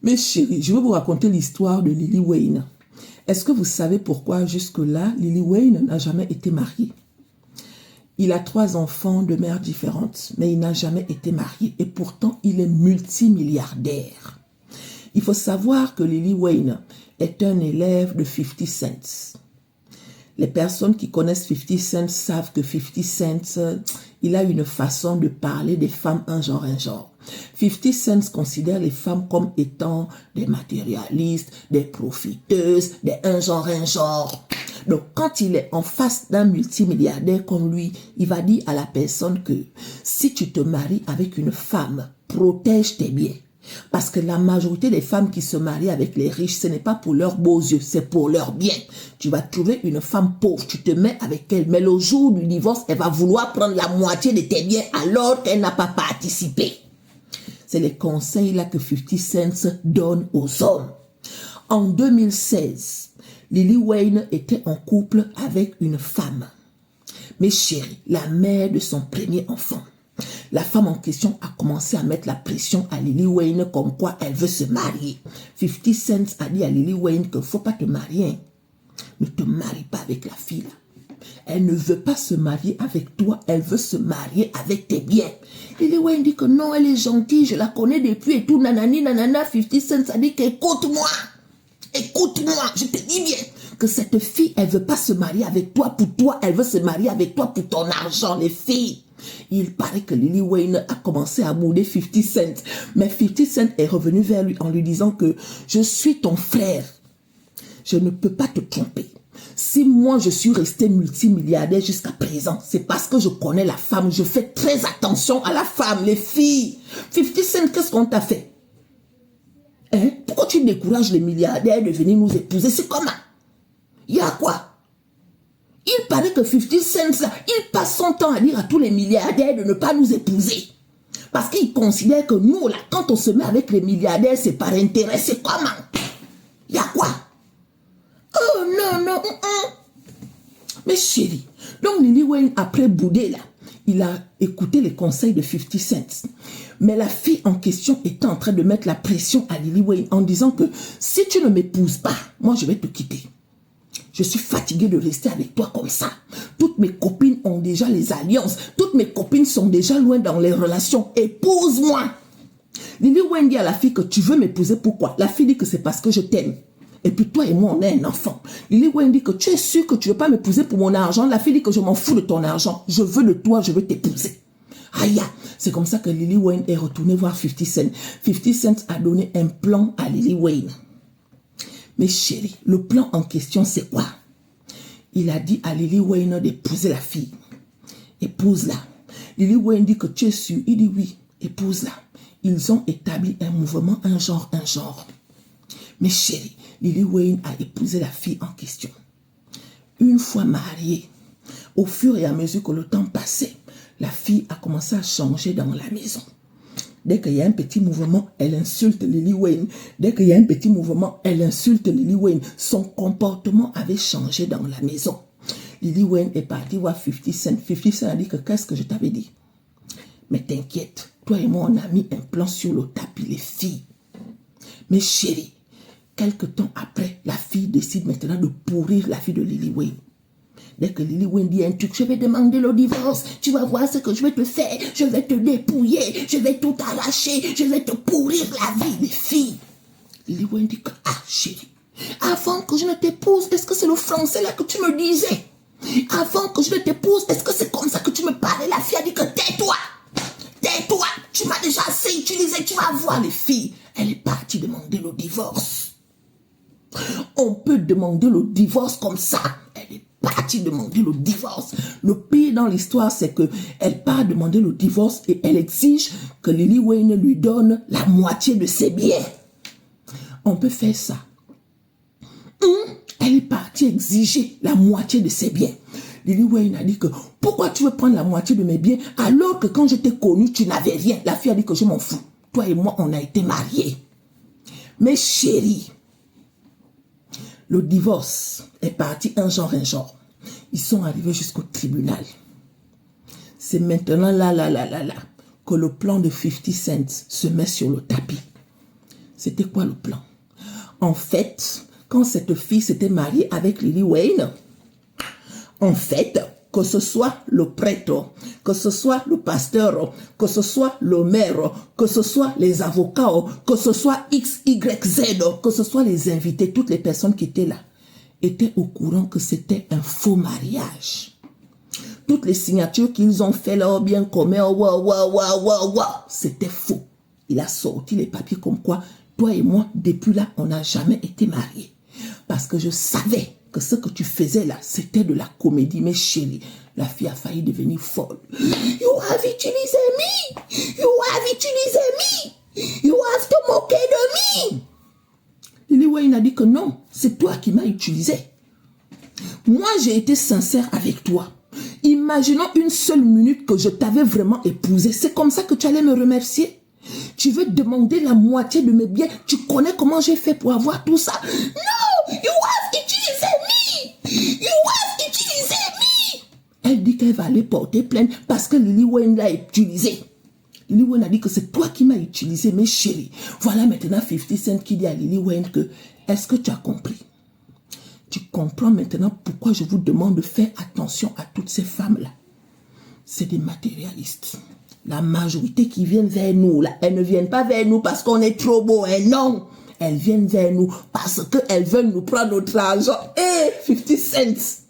Mes chéris, je vais vous raconter l'histoire de Lily Wayne. Est-ce que vous savez pourquoi jusque-là, Lily Wayne n'a jamais été marié? Il a 3 enfants de mères différentes, mais il n'a jamais été marié. Et pourtant, il est multimilliardaire. Il faut savoir que Lily Wayne est un élève de 50 Cent. Les personnes qui connaissent 50 Cent savent que 50 Cent, il a une façon de parler des femmes un genre. 50 Cent considère les femmes comme étant des matérialistes, des profiteuses, des un genre. Donc, quand il est en face d'un multimilliardaire comme lui, il va dire à la personne que si tu te maries avec une femme, protège tes biens. Parce que la majorité des femmes qui se marient avec les riches, ce n'est pas pour leurs beaux yeux, c'est pour leurs biens. Tu vas trouver une femme pauvre, tu te mets avec elle, mais le jour du divorce, elle va vouloir prendre la moitié de tes biens alors qu'elle n'a pas participé. C'est les conseils là que 50 Cent donne aux hommes. En 2016, Lily Wayne était en couple avec une femme. Mes chéris, la mère de son premier enfant. La femme en question a commencé à mettre la pression à Lily Wayne comme quoi elle veut se marier. 50 Cent a dit à Lily Wayne qu'il ne faut pas te marier. Ne te marie pas avec la fille là. Elle ne veut pas se marier avec toi, elle veut se marier avec tes biens. Lily Wayne dit que non, elle est gentille, je la connais depuis et tout, nanani, nanana. 50 Cent a dit qu'écoute-moi, je te dis bien que cette fille, elle veut pas se marier avec toi pour toi, elle veut se marier avec toi pour ton argent, les filles. Il paraît que Lily Wayne a commencé à bouder 50 Cent. Mais 50 Cent est revenu vers lui en lui disant que je suis ton frère. Je ne peux pas te tromper. Si moi je suis resté multimilliardaire jusqu'à présent, c'est parce que je connais la femme. Je fais très attention à la femme, les filles. 50 Cent, qu'est-ce qu'on t'a fait? Hein? Pourquoi tu décourages les milliardaires de venir nous épouser? C'est comment? Il y a quoi? Il paraît que 50 Cent, là, il passe son temps à dire à tous les milliardaires de ne pas nous épouser. Parce qu'il considère que nous, là, quand on se met avec les milliardaires, c'est par intérêt. C'est comment? Il y a quoi? Oh non. Mais chérie, donc Lily Wayne, après bouder, là, il a écouté les conseils de 50 Cent. Mais la fille en question était en train de mettre la pression à Lily Wayne en disant que si tu ne m'épouses pas, moi je vais te quitter. Je suis fatiguée de rester avec toi comme ça. Toutes mes copines ont déjà les alliances. Toutes mes copines sont déjà loin dans les relations. Épouse-moi. Lily Wayne dit à la fille que tu veux m'épouser. Pourquoi? La fille dit que c'est parce que je t'aime. Et puis toi et moi, on est un enfant. Lily Wayne dit que tu es sûr que tu ne veux pas m'épouser pour mon argent. La fille dit que je m'en fous de ton argent. Je veux de toi, je veux t'épouser. Aïe, c'est comme ça que Lily Wayne est retournée voir 50 Cent. 50 Cent a donné un plan à Lily Wayne. Mais chérie, le plan en question, c'est quoi? Il a dit à Lily Wayne d'épouser la fille. Épouse-la. Lily Wayne dit que tu es sûr. Il dit oui, épouse-la. Ils ont établi un mouvement, un genre. Mais chérie, Lily Wayne a épousé la fille en question. Une fois mariée, au fur et à mesure que le temps passait, la fille a commencé à changer dans la maison. Dès qu'il y a un petit mouvement, elle insulte Lily Wayne. Dès qu'il y a un petit mouvement, elle insulte Lily Wayne. Son comportement avait changé dans la maison. Lily Wayne est partie voir 50 Cent. 50 Cent a dit que qu'est-ce que je t'avais dit? Mais t'inquiète, toi et moi, on a mis un plan sur le tapis, les filles. Mais chérie, quelque temps après, la fille décide maintenant de pourrir la fille de Lily Wayne. Dès que Lily Wayne dit un truc, je vais demander le divorce, tu vas voir ce que je vais te faire, je vais te dépouiller, je vais tout arracher, je vais te pourrir la vie, les filles. Lily Wayne dit que, ah chérie, avant que je ne t'épouse, est-ce que c'est le français là que tu me disais? Avant que je ne t'épouse, est-ce que c'est comme ça que tu me parlais? La fille a dit que tais-toi, tu m'as déjà assez utilisé, tu vas voir les filles. Elle est partie demander le divorce. On peut demander le divorce comme ça. Elle est partie demander le divorce. Le pire dans l'histoire, c'est qu'elle part demander le divorce et elle exige que Lily Wayne lui donne la moitié de ses biens. On peut faire ça. Elle est partie exiger la moitié de ses biens. Lily Wayne a dit que pourquoi tu veux prendre la moitié de mes biens alors que quand je t'ai connu, tu n'avais rien. La fille a dit que je m'en fous. Toi et moi, on a été mariés. Mais chérie, le divorce est parti un genre. Ils sont arrivés jusqu'au tribunal. C'est maintenant là que le plan de 50 Cent se met sur le tapis. C'était quoi le plan? En fait, quand cette fille s'était mariée avec Lily Wayne, en fait, que ce soit le prêtre, que ce soit le pasteur, que ce soit le maire, que ce soit les avocats, que ce soit X, Y, Z, que ce soit les invités, toutes les personnes qui étaient là, étaient au courant que c'était un faux mariage. Toutes les signatures qu'ils ont fait là, bien commun, c'était faux. Il a sorti les papiers comme quoi, toi et moi, depuis là, on n'a jamais été mariés. Parce que je savais que ce que tu faisais là, c'était de la comédie. Mais chérie, la fille a failli devenir folle. You have utilisé me! You have utilisé me! You have te moqué de me! Lily Wayne a dit que non, c'est toi qui m'as utilisé. Moi, j'ai été sincère avec toi. Imaginons une seule minute que je t'avais vraiment épousé. C'est comme ça que tu allais me remercier. Tu veux demander la moitié de mes biens. Tu connais comment j'ai fait pour avoir tout ça. No, you have utilisé me. You have utilisé me. Elle dit qu'elle va aller porter plainte parce que Lily Wayne l'a utilisé. Lily Wayne a dit que c'est toi qui m'as utilisé, mes chéris. Voilà maintenant 50 Cent qui dit à Lily Wayne que, est-ce que tu as compris? Tu comprends maintenant pourquoi je vous demande de faire attention à toutes ces femmes-là. C'est des matérialistes. La majorité qui viennent vers nous, là, elles ne viennent pas vers nous parce qu'on est trop beau, hein, non. Elles viennent vers nous parce qu'elles veulent nous prendre notre argent. 50 cents.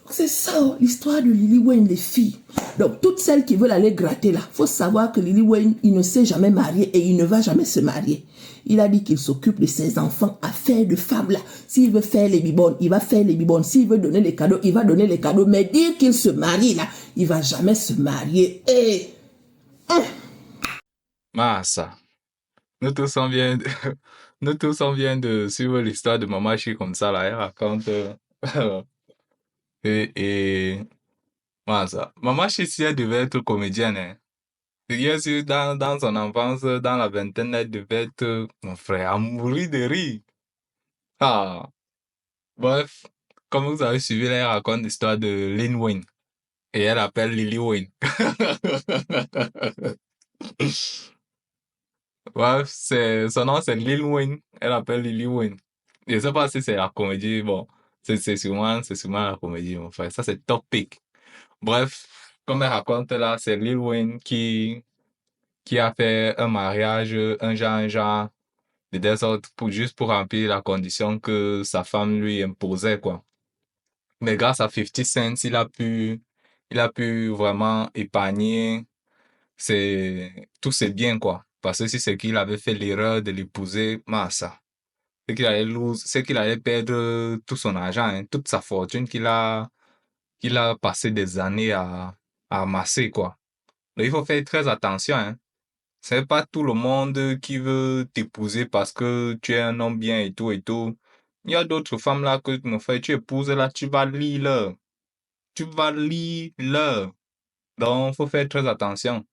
C'est ça, l'histoire de Lily Wayne, les filles. Donc, toutes celles qui veulent aller gratter là, il faut savoir que Lily Wayne, il ne s'est jamais marié et il ne va jamais se marier. Il a dit qu'il s'occupe de ses enfants, affaires de femmes là. S'il veut faire les bibonnes, il va faire les bibonnes. S'il veut donner les cadeaux, il va donner les cadeaux. Mais dire qu'il se marie là, il va jamais se marier. Massa, nous tous on vient de, nous tous on vient de suivre l'histoire de Maman Chi comme ça là. Elle raconte et Massa. Maman Chi, si elle devait être comédienne, hein. Bien sûr, dans son enfance, dans la vingtaine, elle devait être, mon frère, à mourir de rire. Ah, bref, comme vous avez suivi, là, elle raconte l'histoire de Lynn Wayne. Et elle appelle Lily Wayne. Bref, son nom c'est Lil Wayne. Elle appelle Lily Wayne. Je sais pas si c'est la comédie, bon, c'est sûrement la comédie, mon frère. Ça, c'est topic. Bref, comme elle raconte là, c'est Lil Wayne qui a fait un mariage, un genre, de telle sorte juste pour remplir la condition que sa femme lui imposait, quoi. Mais grâce à 50 Cent, il a pu vraiment épargner tous ses biens, quoi. Parce que si c'est qu'il avait fait l'erreur de l'épouser, massa. C'est qu'il allait perdre tout son argent, hein, toute sa fortune qu'il a passé des années à amasser, quoi. Donc, il faut faire très attention, hein. C'est pas tout le monde qui veut t'épouser parce que tu es un homme bien et tout et tout. Il y a d'autres femmes là que, mon frère, tu épouses là, tu vas lire là. Tu vas lire là. Donc, faut faire très attention.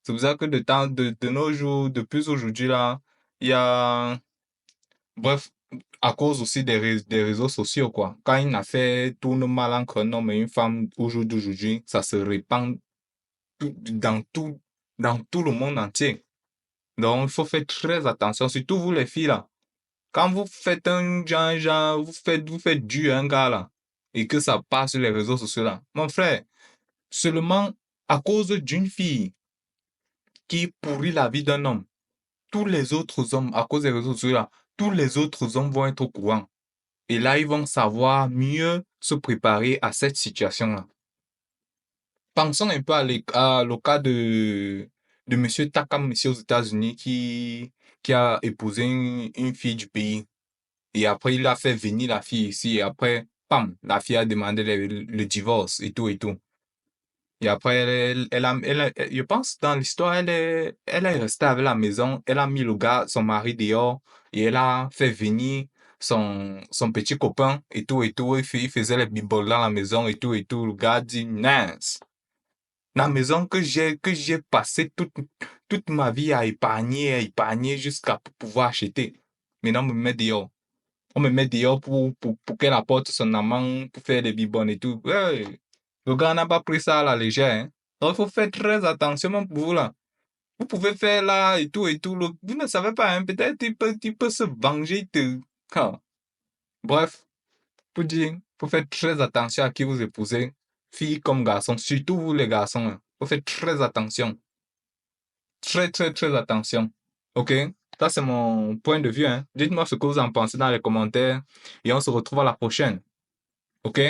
C'est pour ça que de nos jours, depuis aujourd'hui là, il y a, bref, à cause aussi des réseaux sociaux, quoi. Quand une affaire tourne mal entre un homme et une femme au jour d'aujourd'hui, ça se répand dans tout le monde entier. Donc, il faut faire très attention, surtout vous les filles là. Quand vous faites un genre, vous faites du un gars là, et que ça passe sur les réseaux sociaux là, mon frère, seulement à cause d'une fille qui pourrit la vie d'un homme, tous les autres hommes, à cause des réseaux sociaux là, tous les autres hommes vont être au courant. Et là, ils vont savoir mieux se préparer à cette situation-là. Pensons un peu le cas de Monsieur Takam ici aux États-Unis qui a épousé une fille du pays. Et après, il a fait venir la fille ici. Et après, pam, la fille a demandé le divorce et tout et tout. Et après, je pense, dans l'histoire, elle est restée avec la maison. Elle a mis le gars, son mari dehors. Et elle a fait venir son petit copain et tout et tout. Il faisait les biboles dans la maison et tout et tout. Le gars dit, nice. La maison que j'ai passé toute ma vie à épargner jusqu'à pouvoir acheter. Maintenant, on me met dehors. On me met dehors pour qu'elle apporte son amant, pour faire des bibones et tout. Ouais, le gars n'a pas pris ça à la légère, hein. Donc, il faut faire très attention, même pour vous, là. vous pouvez faire là et tout, vous ne savez pas, hein, peut-être il peut se venger de... Ah. Bref, pour dire, faut faire très attention à qui vous épousez, filles comme garçons, surtout vous les garçons, hein. Faut faire très attention. Très attention. OK? Ça, c'est mon point de vue, hein. Dites-moi ce que vous en pensez dans les commentaires et on se retrouve à la prochaine. OK?